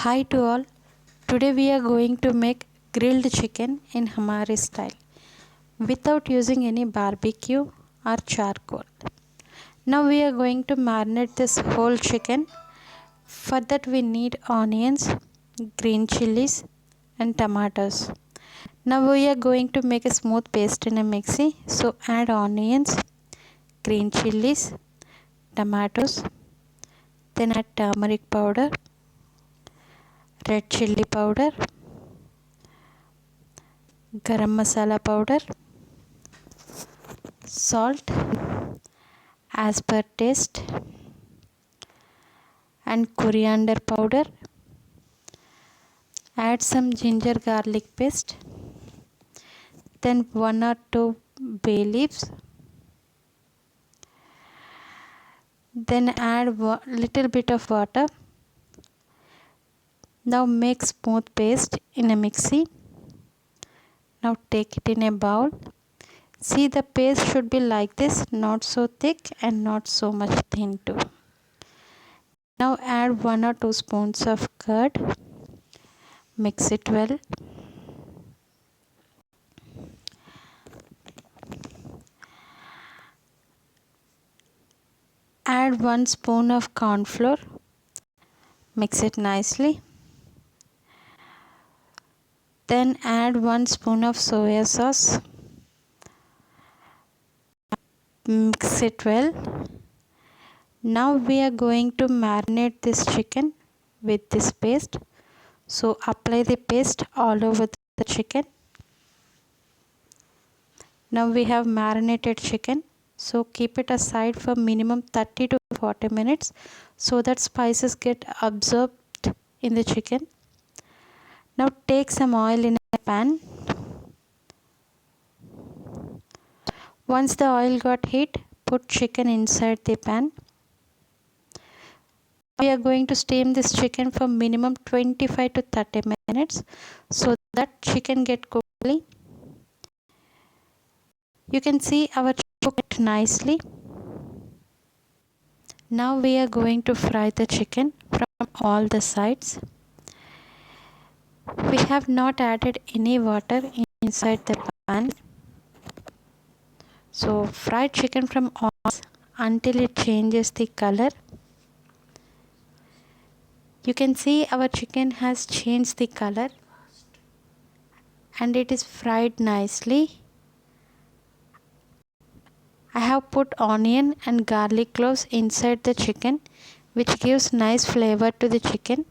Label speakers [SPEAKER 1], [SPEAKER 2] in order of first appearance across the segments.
[SPEAKER 1] Hi to all. Today we are going to make grilled chicken in Hamari style without using any barbecue or charcoal. Now we are going to marinate this whole chicken. For that we need onions, green chilies and tomatoes. Now we are going to make a smooth paste in a mixie. So add onions, green chilies, tomatoes, then add turmeric powder, red chili powder, garam masala powder, salt as per taste, and coriander powder. Add some ginger garlic paste, then 1 or 2 bay leaves, then add little bit of water. Now make smooth paste in a mixie. Now take it in a bowl. See, the paste should be like this, not so thick and not so much thin too. Now add 1 or 2 spoons of curd. Mix it well. Add 1 spoon of corn flour. Mix it nicely. Then add 1 spoon of soya sauce. Mix it well. Now we are going to marinate this chicken with this paste. So apply the paste all over the chicken. Now we have marinated chicken. So keep it aside for minimum 30 to 40 minutes so that spices get absorbed in the chicken. Now take some oil in a pan. Once the oil got heat, put chicken inside the pan. We are going to steam this chicken for minimum 25 to 30 minutes so that chicken get cooked. You can see our chicken cooked nicely. Now we are going to fry the chicken from all the sides. We have not added any water inside the pan. So fry chicken from all sides until it changes the color. You can see our chicken has changed the color and it is fried nicely. I have put onion and garlic cloves inside the chicken, which gives nice flavor to the chicken.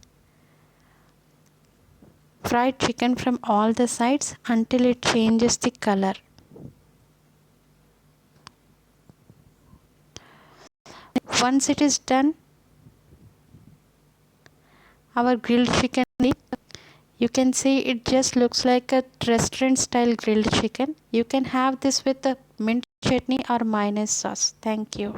[SPEAKER 1] Fry chicken from all the sides until it changes the color. Once it is done, our grilled chicken, you can see it just looks like a restaurant style grilled chicken. You can have this with a mint chutney or mayonnaise sauce. Thank you.